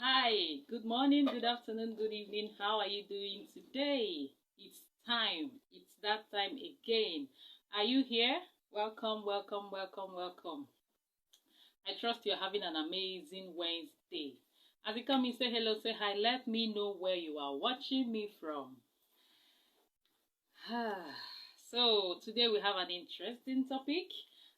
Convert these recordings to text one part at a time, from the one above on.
Hi, good morning, good afternoon, good evening. How are you doing today? It's time. It's that time again. Are you here? Welcome, welcome, welcome, welcome. I trust you're having an amazing Wednesday. As you come in, say hello, say hi. Let me know where you are watching me from. So, today we have an interesting topic.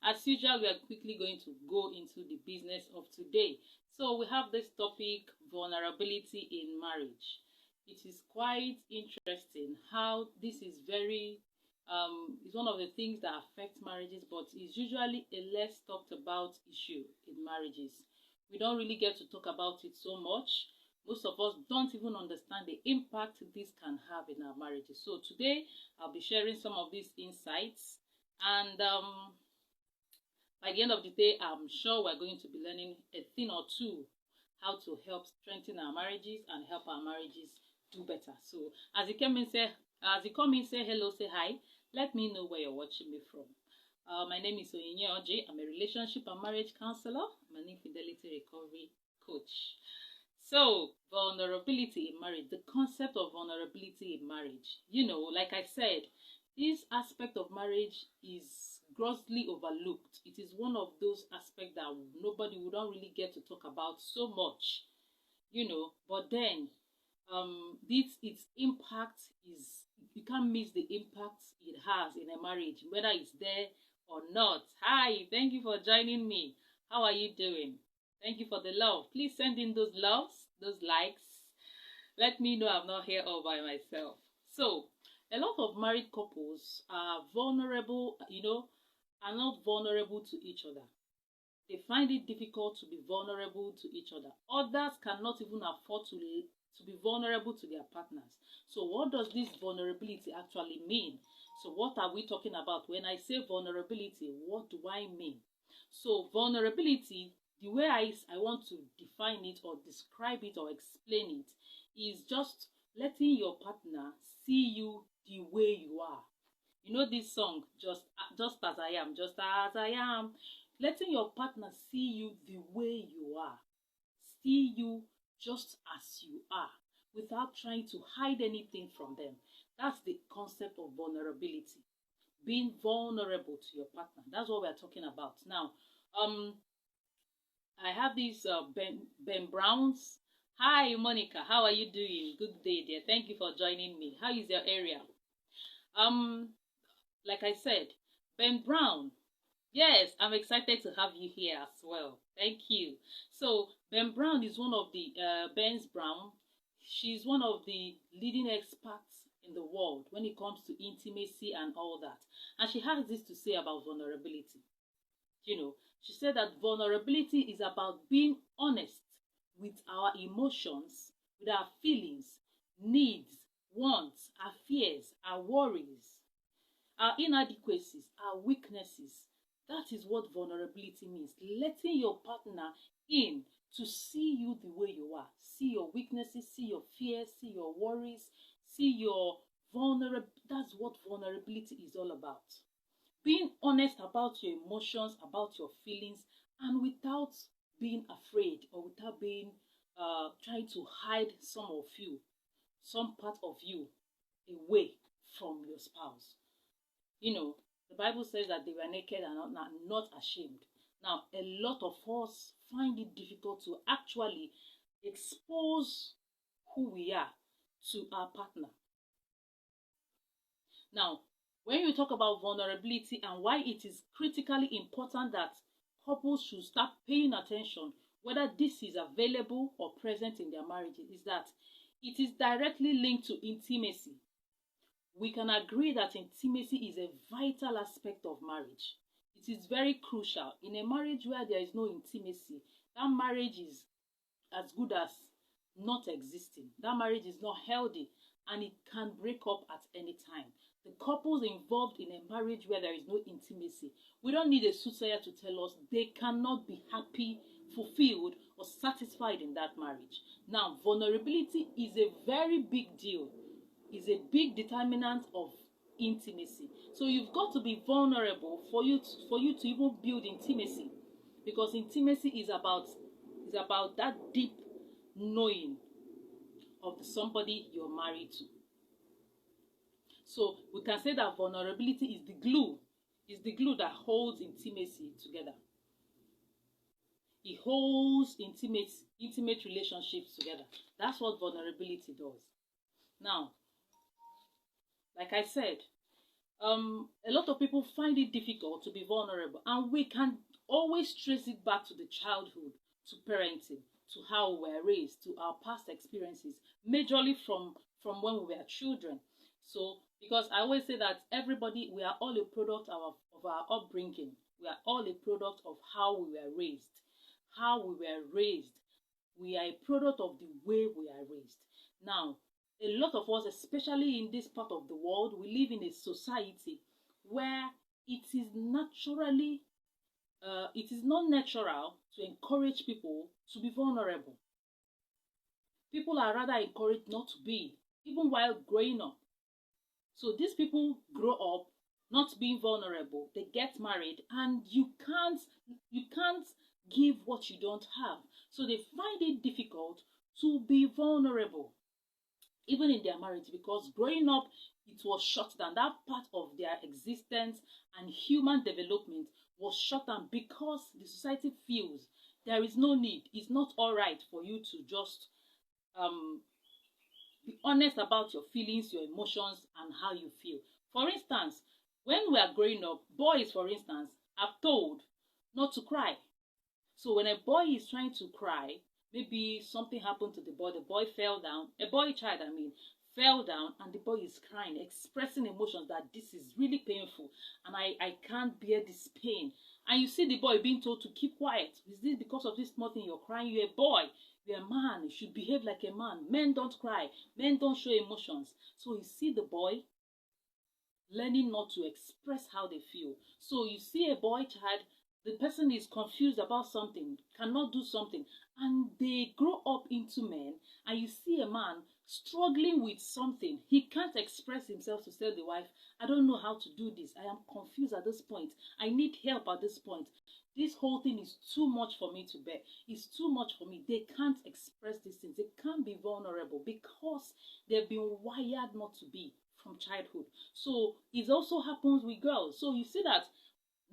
As usual, we are quickly going to go into the business of today. So, we have this topic, vulnerability in marriage. It is quite interesting how this is it's one of the things that affect marriages, but is usually a less talked about issue in marriages. We don't really get to talk about it so much. Most of us don't even understand the impact this can have in our marriages. So today I'll be sharing some of these insights, and by the end of the day, I'm sure we're going to be learning a thing or two how to help strengthen our marriages and help our marriages do better. So as you come in, say hello, say hi. Let me know where you're watching me from. My name is Chux-Orji. I'm a relationship and marriage counselor. I'm an infidelity recovery coach. So, vulnerability in marriage, the concept of vulnerability in marriage. Like I said, this aspect of marriage is grossly overlooked. It is one of those aspects that nobody would not really get to talk about so much, but then this its impact is, you can't miss the impact it has in a marriage, whether it's there or not. Hi, thank you for joining me. How are you doing? Thank you for the love. Please send in those loves, those likes. Let me know I'm not here all by myself. So, a lot of married couples are vulnerable, are not vulnerable to each other. They find it difficult to be vulnerable to each other. Others cannot even afford to be vulnerable to their partners. So what does this vulnerability actually mean? So what are we talking about? When I say vulnerability, what do I mean? So vulnerability, the way I want to define it or describe it or explain it, is just letting your partner see you the way you are. You know this song, just as I am, just as I am. Letting your partner see you the way you are. See you just as you are, without trying to hide anything from them. That's the concept of vulnerability. Being vulnerable to your partner. That's what we're talking about. Now, I have these Ben Browns. Hi, Monica. How are you doing? Good day, dear. Thank you for joining me. How is your area? Like I said, Ben Brown. Yes, I'm excited to have you here as well. Thank you. So, Ben Brown is one of the, Ben's Brown. She's one of the leading experts in the world when it comes to intimacy and all that. And she has this to say about vulnerability. She said that vulnerability is about being honest with our emotions, with our feelings, needs, wants, our fears, our worries, our inadequacies, our weaknesses. That is what vulnerability means. Letting your partner in to see you the way you are. See your weaknesses, see your fears, see your worries, see your vulnerability. That's what vulnerability is all about. Being honest about your emotions, about your feelings, and without being afraid or without being trying to hide some part of you away from your spouse. The Bible says that they were naked and not ashamed. Now, a lot of us find it difficult to actually expose who we are to our partner. Now, when you talk about vulnerability and why it is critically important that couples should start paying attention whether this is available or present in their marriages, is that it is directly linked to intimacy. We can agree that intimacy is a vital aspect of marriage. It is very crucial. In a marriage where there is no intimacy, that marriage is as good as not existing. That marriage is not healthy and it can break up at any time. The couples involved in a marriage where there is no intimacy, we don't need a soothsayer to tell us they cannot be happy, fulfilled, or satisfied in that marriage. Now, vulnerability is a very big deal. Is a big determinant of intimacy. So you've got to be vulnerable for you to even build intimacy, because intimacy is about that deep knowing of somebody you're married to. So we can say that vulnerability is the glue that holds intimacy together. It holds intimate relationships together. That's what vulnerability does. Now, like I said, a lot of people find it difficult to be vulnerable, and we can always trace it back to the childhood, to parenting, to how we were raised, to our past experiences, majorly from when we were children. So, because I always say that we are all a product of our upbringing. We are all a product of how we were raised. How we were raised. We are a product of the way we are raised. Now, a lot of us, especially in this part of the world, we live in a society where it is not natural to encourage people to be vulnerable. People are rather encouraged not to be, even while growing up. So these people grow up not being vulnerable. They get married, and you can't give what you don't have. So they find it difficult to be vulnerable, even in their marriage, because growing up, it was shut down. That part of their existence and human development was shut down because the society feels there is no need. It's not all right for you to just be honest about your feelings, your emotions, and how you feel. For instance, when we are growing up, boys, for instance, are told not to cry. So when a boy is trying to cry, maybe something happened to the boy fell down, a boy child, fell down, and the boy is crying, expressing emotions that this is really painful, and I can't bear this pain. And you see the boy being told to keep quiet. Is this because of this small thing you're crying? You're a boy. You're a man. You should behave like a man. Men don't cry. Men don't show emotions. So you see the boy learning not to express how they feel. So you see a boy child, the person is confused about something, cannot do something, and they grow up into men, and you see a man struggling with something. He can't express himself to tell the wife, I don't know how to do this. I am confused at this point. I need help at this point. This whole thing is too much for me to bear. It's too much for me. They can't express these things. They can't be vulnerable because they've been wired not to be from childhood. So it also happens with girls. So you see that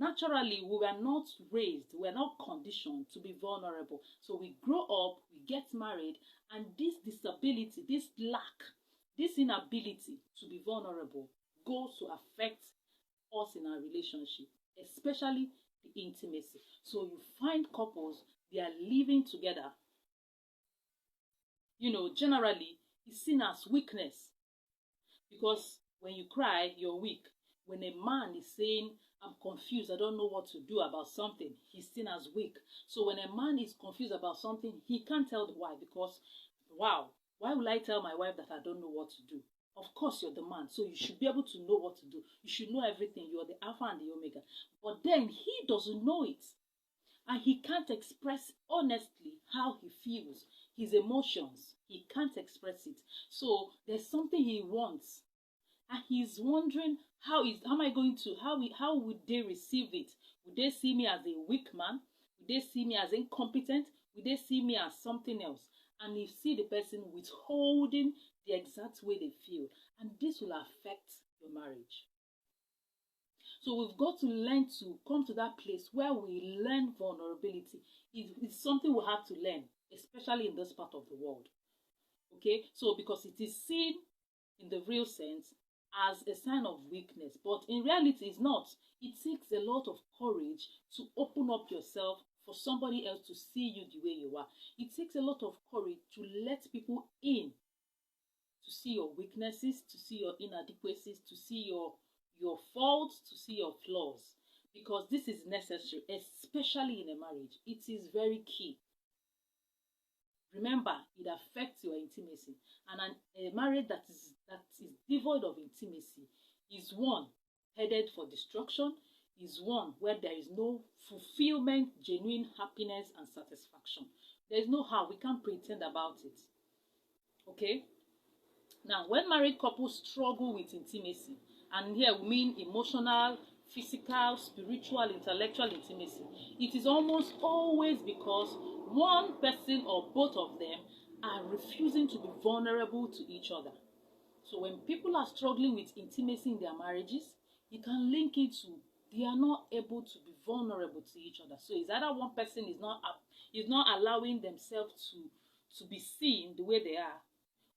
naturally, we were not raised, we were not conditioned to be vulnerable. So we grow up, we get married, and this disability, this lack, this inability to be vulnerable goes to affect us in our relationship, especially the intimacy. So you find couples, they are living together. Generally, it's seen as weakness, because when you cry, you're weak. When a man is saying, I'm confused, I don't know what to do about something, he's seen as weak. So when a man is confused about something, he can't tell the wife because, wow, why will I tell my wife that I don't know what to do? Of course, you're the man, so you should be able to know what to do. You should know everything. You're the Alpha and the Omega. But then he doesn't know it. And he can't express honestly how he feels, his emotions. He can't express it. So there's something he wants. And he's wondering, how would they receive it? Would they see me as a weak man? Would they see me as incompetent? Would they see me as something else? And you see the person withholding the exact way they feel. And this will affect your marriage. So we've got to learn to come to that place where we learn vulnerability. It's something we have to learn, especially in this part of the world. Okay? So because it is seen in the real sense as a sign of weakness, but in reality it's not. It takes a lot of courage to open up yourself for somebody else to see you the way you are. It takes a lot of courage to let people in, to see your weaknesses, to see your inadequacies, to see your faults, to see your flaws, because this is necessary, especially in a marriage. It is very key. Remember, it affects your intimacy, and a marriage that is devoid of intimacy is one headed for destruction, is one where there is no fulfillment, genuine happiness and satisfaction. There is no how. We can't pretend about it. Okay? Now, when married couples struggle with intimacy, and here we mean emotional, physical, spiritual, intellectual intimacy, it is almost always because one person or both of them are refusing to be vulnerable to each other. So when people are struggling with intimacy in their marriages, you can link it to they are not able to be vulnerable to each other. So it's either one person is not allowing themselves to be seen the way they are,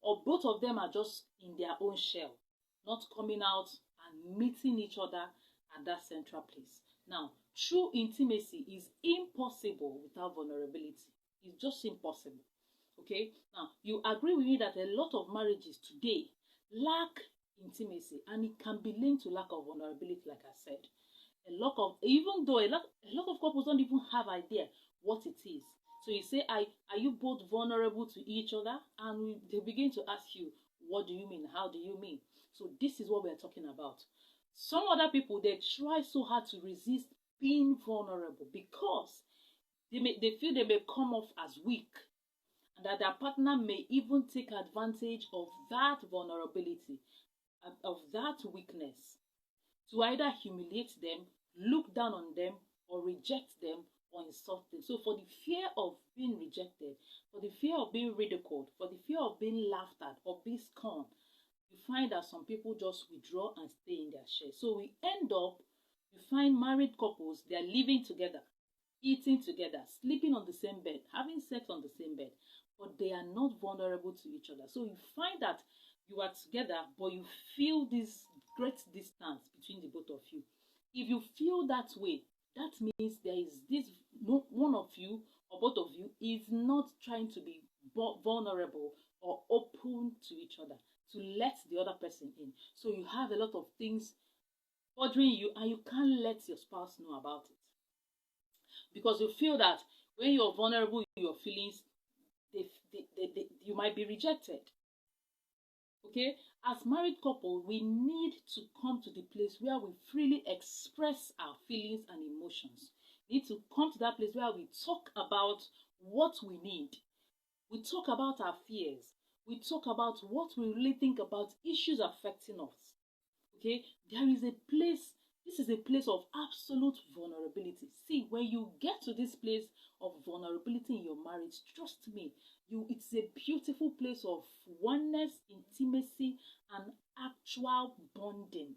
or both of them are just in their own shell, not coming out and meeting each other at that central place. Now, true intimacy is impossible without vulnerability. It's just impossible. Okay? Now, you agree with me that a lot of marriages today lack intimacy, and it can be linked to lack of vulnerability, like I said. Even though a lot of couples don't even have idea what it is. So you say, are you both vulnerable to each other? And they begin to ask you, what do you mean? How do you mean? So this is what we're talking about. Some other people, they try so hard to resist being vulnerable because they feel they may come off as weak, and that their partner may even take advantage of that vulnerability, of that weakness, to either humiliate them, look down on them, or reject them, or insult them. So for the fear of being rejected, for the fear of being ridiculed, for the fear of being laughed at or being scorned, you find that some people just withdraw and stay in their share. So we end up, you find married couples, they are living together, eating together, sleeping on the same bed, having sex on the same bed, but they are not vulnerable to each other. So you find that you are together, but you feel this great distance between the both of you. If you feel that way, that means there is this, no, one of you or both of you is not trying to be vulnerable or open to each other, to let the other person in. So you have a lot of things bothering you, and you can't let your spouse know about it, because you feel that when you're vulnerable in your feelings, you might be rejected. Okay, as married couple, we need to come to the place where we freely express our feelings and emotions. We need to come to that place where we talk about what we need. We talk about our fears. We talk about what we really think about issues affecting us. Okay, there is a place, this is a place of absolute vulnerability. See, when you get to this place of vulnerability in your marriage, trust me, it's a beautiful place of oneness, intimacy, and actual bonding.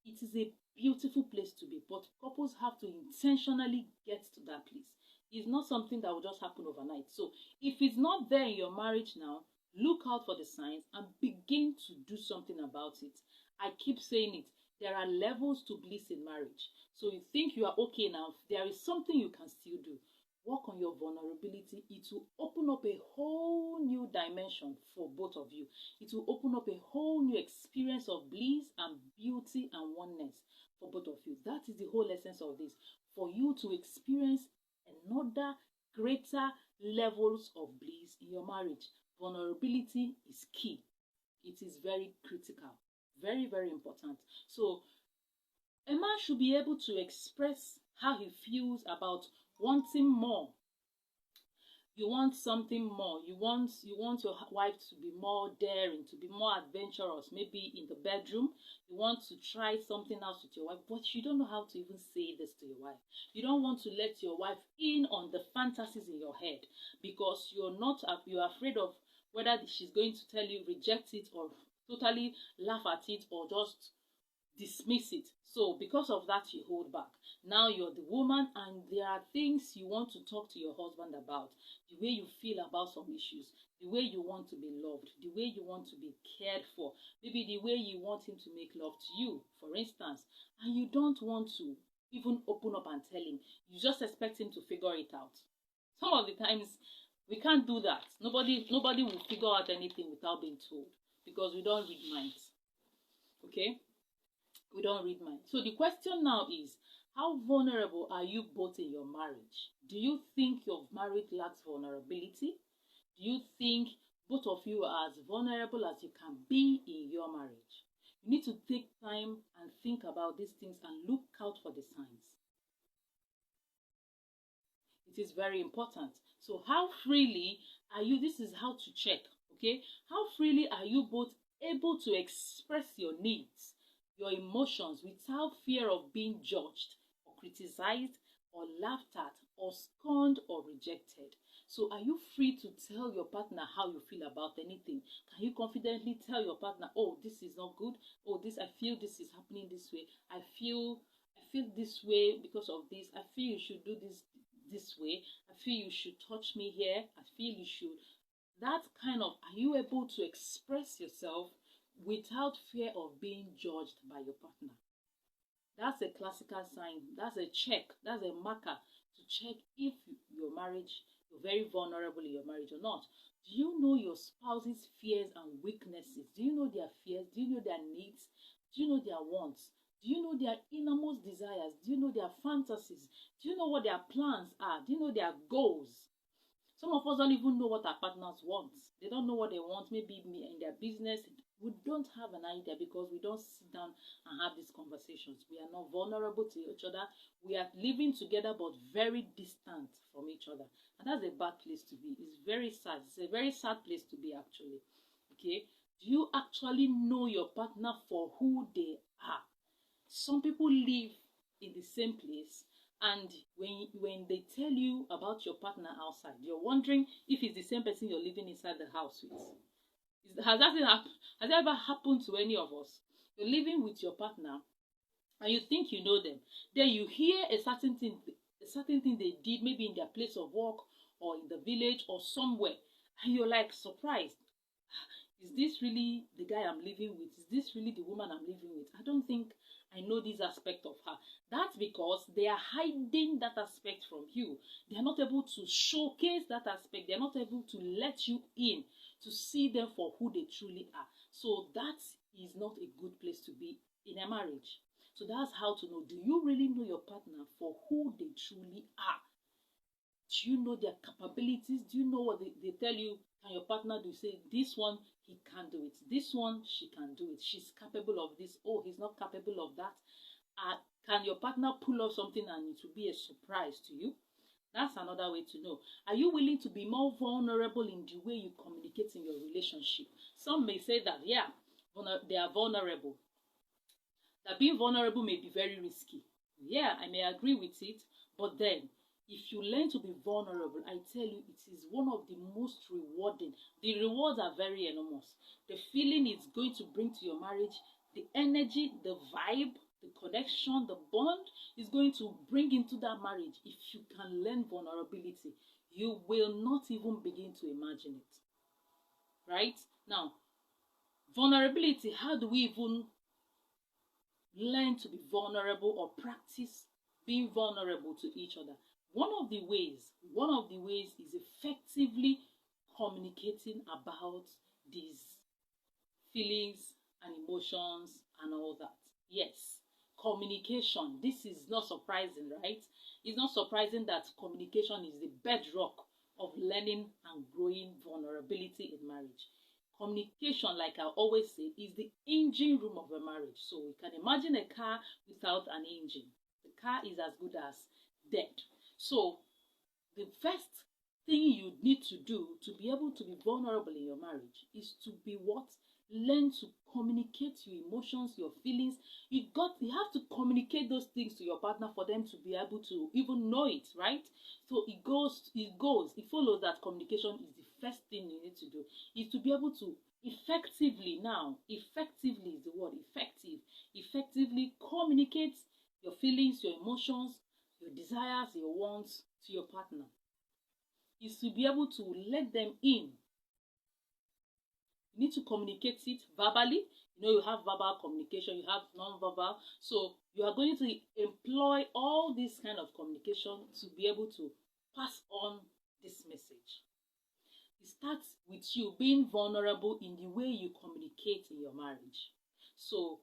It is a beautiful place to be, but couples have to intentionally get to that place. It's not something that will just happen overnight. So if it's not there in your marriage now, look out for the signs and begin to do something about it. I keep saying it. There are levels to bliss in marriage. So you think you are okay now, there is something you can still do. Work on your vulnerability. It will open up a whole new dimension for both of you. It will open up a whole new experience of bliss and beauty and oneness for both of you. That is the whole essence of this. For you to experience another greater levels of bliss in your marriage. Vulnerability is key. It is very critical. Very, very important. So a man should be able to express how he feels about wanting more. You want something more. You want your wife to be more daring, to be more adventurous, maybe in the bedroom. You want to try something else with your wife, but you don't know how to even say this to your wife. You don't want to let your wife in on the fantasies in your head, because you're afraid of whether she's going to tell you reject it, or totally laugh at it, or just dismiss it. So because of that, you hold back. Now you're the woman, and there are things you want to talk to your husband about. The way you feel about some issues, the way you want to be loved, the way you want to be cared for, maybe the way you want him to make love to you, for instance, and you don't want to even open up and tell him. You just expect him to figure it out. Some of the times we can't do that. Nobody will figure out anything without being told, because we don't read minds. Okay? We don't read minds. So the question now is, how vulnerable are you both in your marriage? Do you think your marriage lacks vulnerability? Do you think both of you are as vulnerable as you can be in your marriage? You need to take time and think about these things and look out for the signs. It is very important. So how freely are you? This is how to check, okay? How freely are you both able to express your needs, your emotions, without fear of being judged or criticized or laughed at or scorned or rejected? So are you free to tell your partner how you feel about anything? Can you confidently tell your partner, oh, this is not good, oh, this, I feel this is happening this way, I feel this way because of this, I feel you should do this way, I feel you should touch me here, I feel you should, that kind of, are you able to express yourself without fear of being judged by your partner? That's a classical sign. That's a check. That's a marker to check if your marriage, you're very vulnerable in your marriage or not. Do you know your spouse's fears and weaknesses? Do you know their fears? Do you know their needs? Do you know their wants? Do you know their innermost desires? Do you know their fantasies? Do you know what their plans are? Do you know their goals? Some of us don't even know what our partners want. They don't know what they want, maybe in their business. We don't have an idea because we don't sit down and have these conversations. We are not vulnerable to each other. We are living together but very distant from each other. And that's a bad place to be. It's very sad. It's a very sad place to be, actually. Okay? Do you actually know your partner for who they are? Some people live in the same place, and when they tell you about your partner outside, you're wondering if it's the same person you're living inside the house with. Has that ever happened to any of us? You're living with your partner and you think you know them. Then you hear a certain thing they did, maybe in their place of work or in the village or somewhere, and you're like surprised. Is this really the guy I'm living with? Is this really the woman I'm living with? I don't think I know this aspect of her. That's because they are hiding that aspect from you. They are not able to showcase that aspect. They are not able to let you in to see them for who they truly are. So that is not a good place to be in a marriage. So that's how to know. Do you really know your partner for who they truly are? Do you know their capabilities? Do you know what they tell you? Can your partner do? Say, this one, he can do it. This one, she can do it. She's capable of this. Oh, he's not capable of that. Can your partner pull off something and it will be a surprise to you? That's another way to know. Are you willing to be more vulnerable in the way you communicate in your relationship? Some may say that, yeah, they are vulnerable. That being vulnerable may be very risky. Yeah, I may agree with it, but then if you learn to be vulnerable, I tell you, it is one of the most rewarding. The rewards are very enormous. The feeling it's going to bring to your marriage, the energy, the vibe, the connection, the bond is going to bring into that marriage. If you can learn vulnerability, you will not even begin to imagine it. Right? Now, vulnerability, how do we even learn to be vulnerable or practice being vulnerable to each other? One of the ways is effectively communicating about these feelings and emotions and all that. Yes, communication. This is not surprising, right? It's not surprising that communication is the bedrock of learning and growing vulnerability in marriage. Communication, like I always say, is the engine room of a marriage. So you can imagine a car without an engine. The car is as good as dead. So the first thing you need to do to be able to be vulnerable in your marriage is to be what? Learn to communicate your emotions, your feelings. You have to communicate those things to your partner for them to be able to even know it, right? So it follows that communication is the first thing you need to do, is to be able to effectively is the word, effectively communicate your feelings, your emotions, your desires, your wants to your partner. Is to be able to let them in. You need to communicate it verbally. You have verbal communication, you have non-verbal. So you are going to employ all this kind of communication to be able to pass on this message. It starts with you being vulnerable in the way you communicate in your marriage. So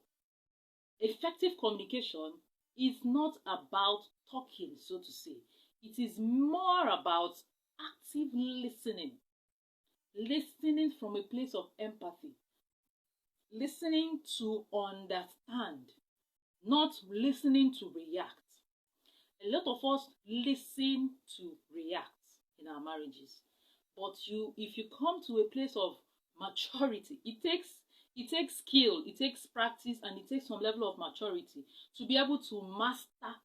effective communication is not about talking, so to say. It is more about active listening. Listening from a place of empathy. Listening to understand, not listening to react. A lot of us listen to react in our marriages. But if you come to a place of maturity, it takes skill, it takes practice, and it takes some level of maturity to be able to master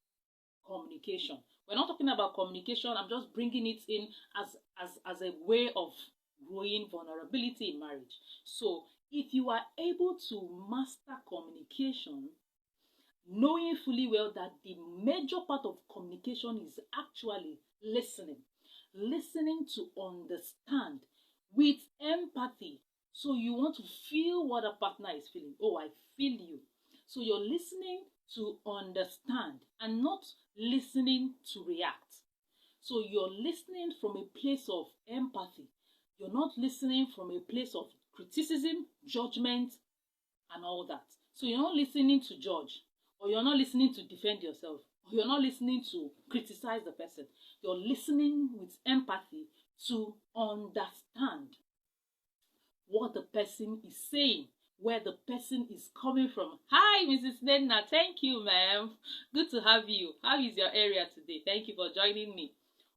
communication. We're not talking about communication. I'm just bringing it in as a way of growing vulnerability in marriage. So if you are able to master communication, knowing fully well that the major part of communication is actually listening, listening to understand with empathy. So you want to feel what a partner is feeling. Oh, I feel you. So you're listening to understand and not listening to react. So you're listening from a place of empathy. You're not listening from a place of criticism, judgment, and all that. So you're not listening to judge, or you're not listening to defend yourself, or you're not listening to criticize the person. You're listening with empathy to understand what the person is saying, where the person is coming from. Hi, Mrs. Nedna. Thank you, ma'am. Good to have you. How is your area today? Thank you for joining me.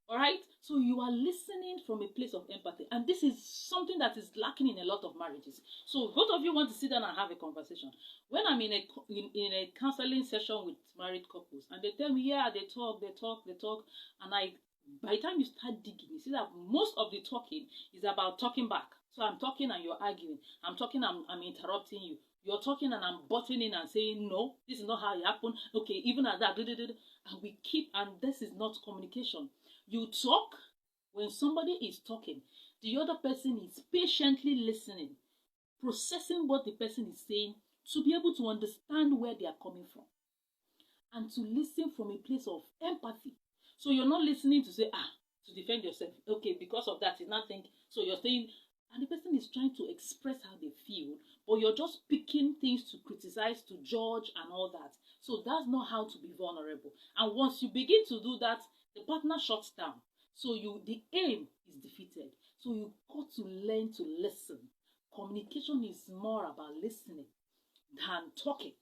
All right, so you are listening from a place of empathy, and this is something that is lacking in a lot of marriages. So both of you want to sit down and have a conversation. When I'm in a counseling session with married couples, and they tell me, yeah, they talk, and by the time you start digging, you see that most of the talking is about talking back. So I'm talking and you're arguing. I'm talking, I'm interrupting you. You're talking and I'm butting in and saying, no, this is not how it happened. Okay, even at that, and we keep, and this is not communication. You talk. When somebody is talking, the other person is patiently listening, processing what the person is saying to be able to understand where they are coming from, and to listen from a place of empathy. So you're not listening to say, to defend yourself. Okay, because of that, you not think. So you're saying, and the person is trying to express how they feel, but you're just picking things to criticize, to judge, and all that. So that's not how to be vulnerable. And once you begin to do that, the partner shuts down. So the aim is defeated. So you got to learn to listen. Communication is more about listening than talking,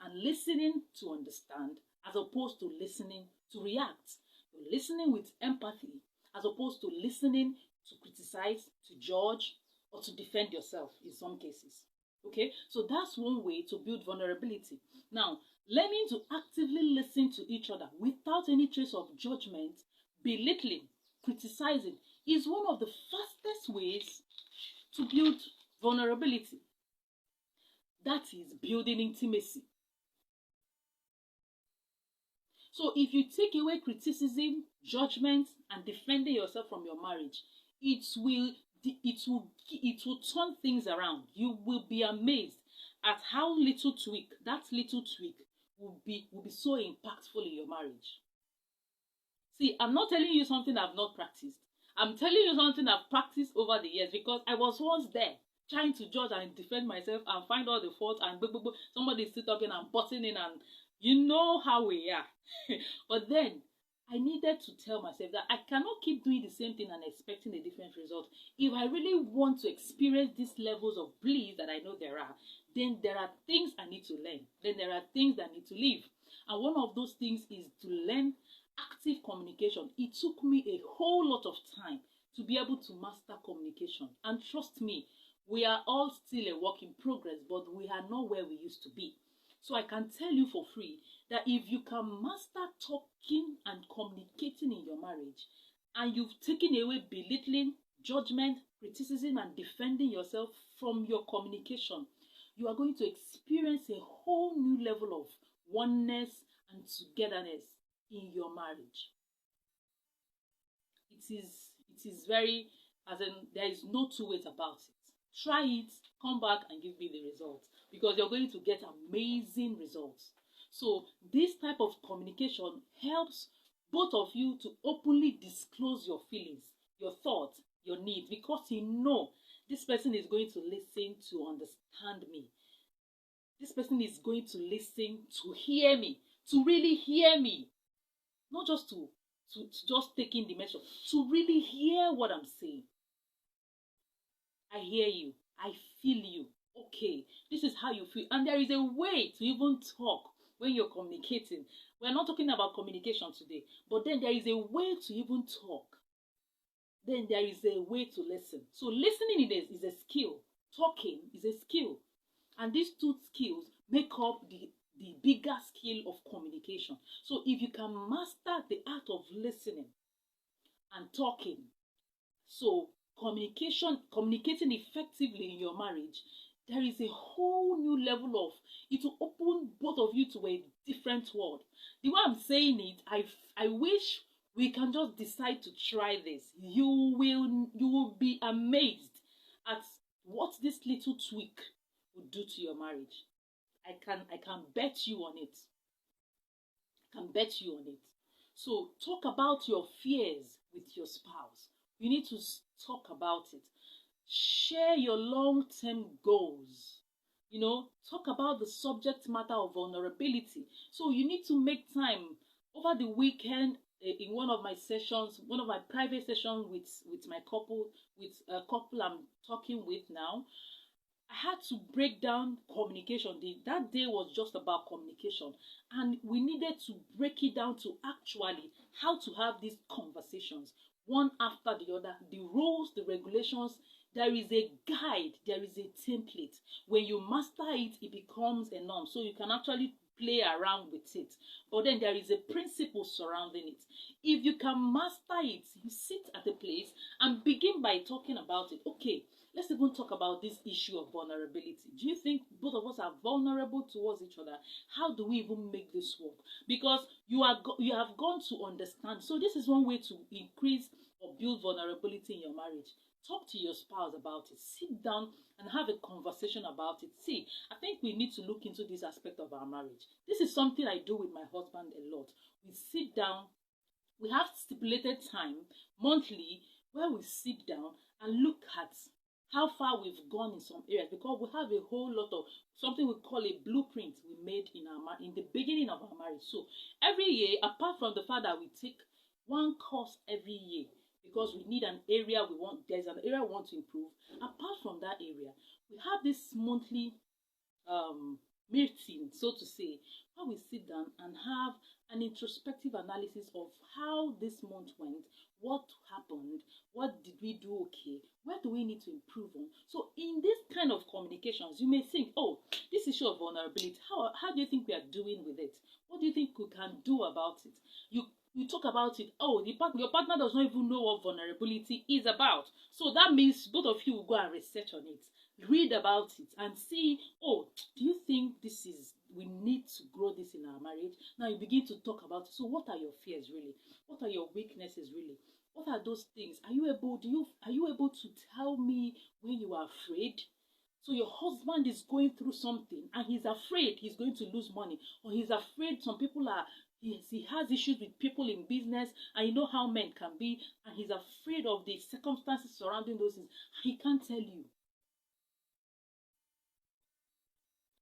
and listening to understand as opposed to listening to react. You're listening with empathy as opposed to listening to criticize, to judge, or to defend yourself in some cases. Okay, so that's one way to build vulnerability. Now, learning to actively listen to each other without any trace of judgment, belittling, criticizing is one of the fastest ways to build vulnerability. That is building intimacy. So if you take away criticism, judgment, and defending yourself from your marriage, it will turn things around. You will be amazed at how that little tweak will be so impactful in your marriage. See, I'm not telling you something I've not practiced. I'm telling you something I've practiced over the years because I was once there trying to judge and defend myself and find all the fault, and somebody is still talking and butting in, and you know how we are. But then I needed to tell myself that I cannot keep doing the same thing and expecting a different result. If I really want to experience these levels of bliss that I know there are, then there are things I need to learn. Then there are things that I need to live. And one of those things is to learn active communication. It took me a whole lot of time to be able to master communication. And trust me, we are all still a work in progress, but we are not where we used to be. So I can tell you for free that if you can master talking and communicating in your marriage, and you've taken away belittling, judgment, criticism, and defending yourself from your communication, you are going to experience a whole new level of oneness and togetherness in your marriage. It is very, as in, there is no two ways about it. Try it, come back and give me the results, because you're going to get amazing results. So this type of communication helps both of you to openly disclose your feelings, your thoughts, your needs, because you know this person is going to listen to understand me. This person is going to listen to hear me, to really hear me, not just to just take in the message, to really hear what I'm saying. I hear you. I feel you. Okay, this is how you feel. And there is a way to even talk when you're communicating. We're not talking about communication today, but then there is a way to even talk. Then there is a way to listen. So listening is a skill. Talking is a skill. And these two skills make up the the bigger skill of communication. So if you can master the art of listening and talking, so communicating effectively in your marriage, there is a whole new level of, it will open both of you to a different world. The way I'm saying it, I wish we can just decide to try this. You will be amazed at what this little tweak would do to your marriage. I can bet you on it. I can bet you on it. So talk about your fears with your spouse. You need to talk about it. Share your long-term goals. Talk about the subject matter of vulnerability. So you need to make time over the weekend, in one of my sessions, one of my private sessions with my couple, with a couple I'm talking with now. I had to break down communication. That day was just about communication, and we needed to break it down to actually how to have these conversations, one after the other. The rules, the regulations, there is a guide, there is a template. When you master it, it becomes a norm. So you can actually play around with it. But then there is a principle surrounding it. If you can master it, you sit at a place and begin by talking about it. Okay, let's even talk about this issue of vulnerability. Do you think both of us are vulnerable towards each other? How do we even make this work? Because you have gone to understand. So this is one way to increase or build vulnerability in your marriage. Talk to your spouse about it. Sit down and have a conversation about it. See, I think we need to look into this aspect of our marriage. This is something I do with my husband a lot. We sit down, we have stipulated time monthly where we sit down and look at how far we've gone in some areas, because we have a whole lot of something we call a blueprint we made in the beginning of our marriage. So every year, apart from the fact that we take one course every year, because we need an area there's an area we want to improve. Apart from that area, we have this monthly meeting, so to say, where we sit down and have an introspective analysis of how this month went, what happened, what did we do okay, where do we need to improve on. So in this kind of communications, you may think, oh, this issue of vulnerability, how do you think we are doing with it? What do you think we can do about it? You talk about it. Oh, your partner does not even know what vulnerability is about. So that means both of you will go and research on it, read about it, and see, oh, do you think we need to grow this in our marriage? Now you begin to talk about it. So what are your fears really? What are your weaknesses really? What are those things? Are you able to tell me when you are afraid? So your husband is going through something and he's afraid he's going to lose money, or he's afraid he has issues with people in business, and you know how men can be, and he's afraid of the circumstances surrounding those things. He can't tell you.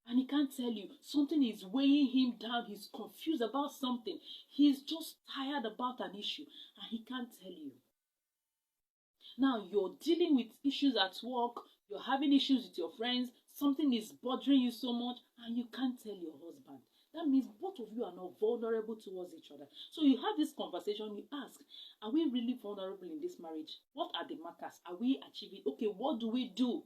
And he can't tell you. Something is weighing him down. He's confused about something. He's just tired about an issue, and he can't tell you. Now you're dealing with issues at work, you're having issues with your friends, something is bothering you so much, and you can't tell your husband. That means both of you are not vulnerable towards each other. So you have this conversation, you ask, are we really vulnerable in this marriage? What are the markers? Are we achieving? Okay, what do we do?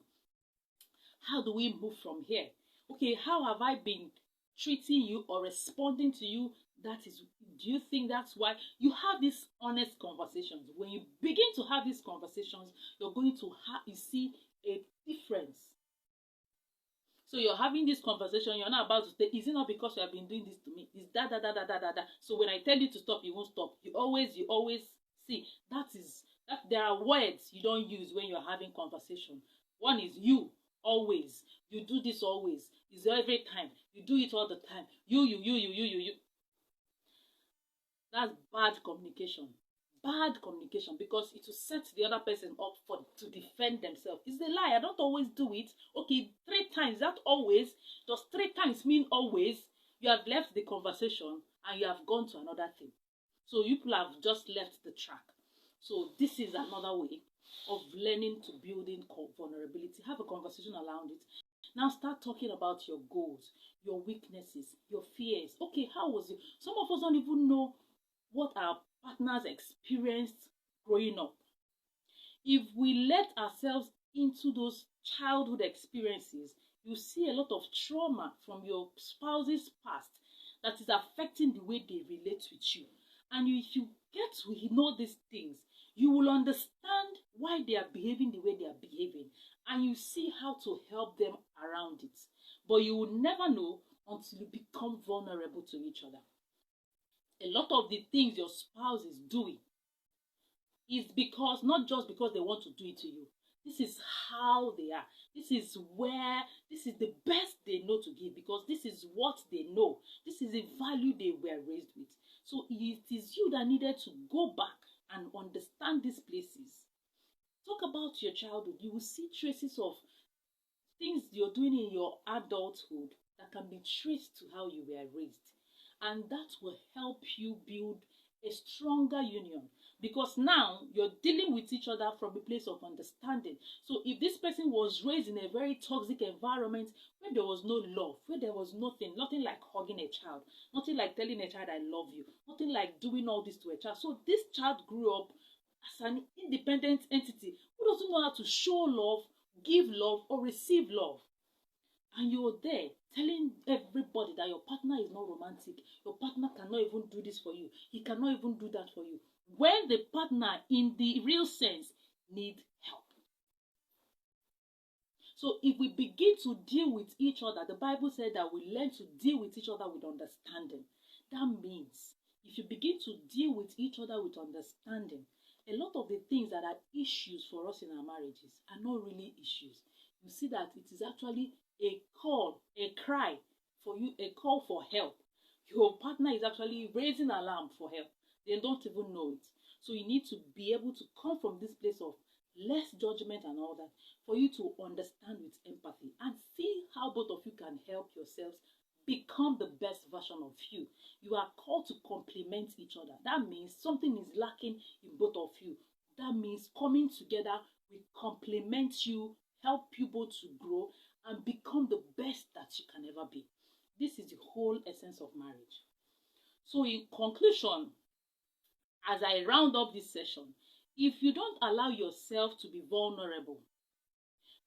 How do we move from here? Okay, how have I been treating you or responding to you? Do you think that's why you have these honest conversations? When you begin to have these conversations, you're going to you see a difference. So you're having this conversation, you're not about to say, is it not because you have been doing this to me? Is that. So when I tell you to stop, you won't stop. You always see, that there are words you don't use when you're having conversation. One is you, always. You do this always. It's every time. You do it all the time. You. That's bad communication. Bad communication, because it will set the other person up to defend themselves. It's a lie. I don't always do it. Okay, 3 times. That always. Does 3 times mean always? You have left the conversation and you have gone to another thing. So you people have just left the track. So this is another way of learning to building vulnerability. Have a conversation around it. Now start talking about your goals, your weaknesses, your fears. Okay, how was it? Some of us don't even know what our partners experienced growing up. If we let ourselves into those childhood experiences, You see a lot of trauma from your spouse's past that is affecting the way they relate with you. And if you get to know these things, you will understand why they are behaving the way they are behaving, and you see how to help them around it. But you will never know until you become vulnerable to each other. A lot of the things your spouse is doing is because, not just because they want to do it to you. This is how they are. This is the best they know to give, because this is what they know. This is the value they were raised with. So it is you that needed to go back and understand these places. Talk about your childhood. You will see traces of things you're doing in your adulthood that can be traced to how you were raised. And that will help you build a stronger union, because now you're dealing with each other from a place of understanding. So if this person was raised in a very toxic environment where there was no love, where there was nothing like hugging a child, nothing like telling a child I love you, nothing like doing all this to a child. So this child grew up as an independent entity who doesn't know how to show love, give love, or receive love. And you're there telling everybody that your partner is not romantic, your partner cannot even do this for you, he cannot even do that for you, when the partner in the real sense needs help. So if we begin to deal with each other, the Bible said that we learn to deal with each other with understanding. That means if you begin to deal with each other with understanding, a lot of the things that are issues for us in our marriages are not really issues. You see that it is actually a call, a cry for you, a call for help. Your partner is actually raising alarm for help. They don't even know it. So you need to be able to come from this place of less judgment and all that, for you to understand with empathy and see how both of you can help yourselves become the best version of you. You are called to complement each other. That means something is lacking in both of you. That means coming together will complement you, help you both to grow and become the best that you can ever be. This is the whole essence of marriage. So in conclusion, as I round up this session, if you don't allow yourself to be vulnerable,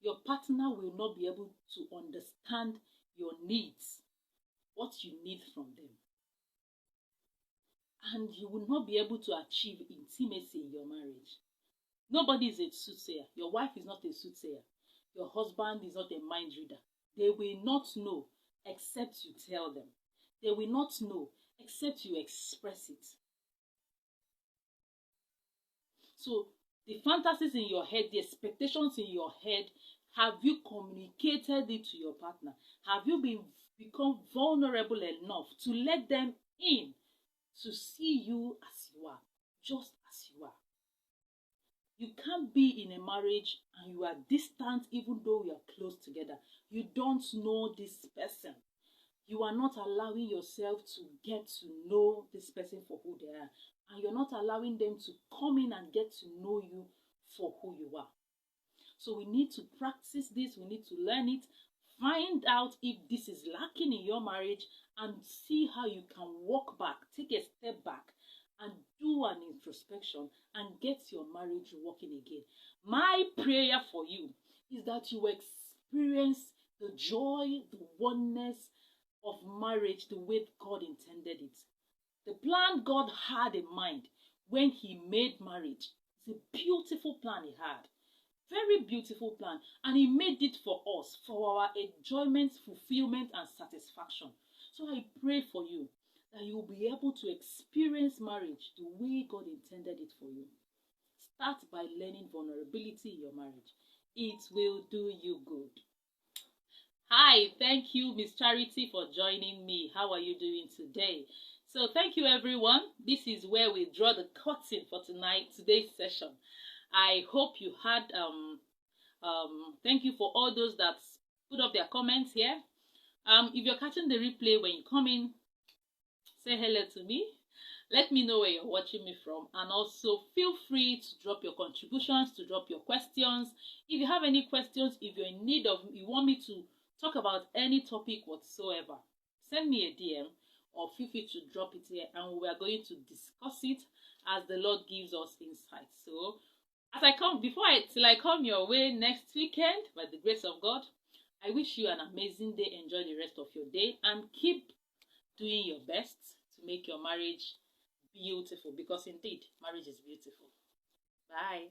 your partner will not be able to understand your needs, what you need from them. And you will not be able to achieve intimacy in your marriage. Nobody is a soothsayer. Your wife is not a soothsayer. Your husband is not a mind reader. They will not know except you tell them. They will not know except you express it. So the fantasies in your head, the expectations in your head, have you communicated it to your partner? Have you become vulnerable enough to let them in, to see you as you are, just as you are? You can't be in a marriage and you are distant even though you are close together. You don't know this person. You are not allowing yourself to get to know this person for who they are. And you're not allowing them to come in and get to know you for who you are. So we need to practice this. We need to learn it. Find out if this is lacking in your marriage and see how you can walk back, take a step back and do an introspection and get your marriage working again. My prayer for you is that you experience the joy, the oneness of marriage the way God intended it. The plan God had in mind when He made marriage is a beautiful plan He had. Very beautiful plan. And He made it for us, for our enjoyment, fulfillment, and satisfaction. So I pray for you that you will be able to experience marriage the way God intended it for you. Start by learning vulnerability in your marriage. It will do you good. Hi, thank you, Miss Charity, for joining me. How are you doing today? So thank you, everyone. This is where we draw the curtain for today's session. I hope you had, thank you for all those that put up their comments here. If you're catching the replay when you come in, say hello to me. Let me know where you're watching me from. And also feel free to drop your contributions, to drop your questions. If you have any questions, if you're in need of, you want me to talk about any topic whatsoever, send me a DM or feel free to drop it here and we are going to discuss it as the Lord gives us insight. So as I come, till I come your way next weekend, by the grace of God, I wish you an amazing day. Enjoy the rest of your day and keep doing your best to make your marriage beautiful, because indeed marriage is beautiful. Bye.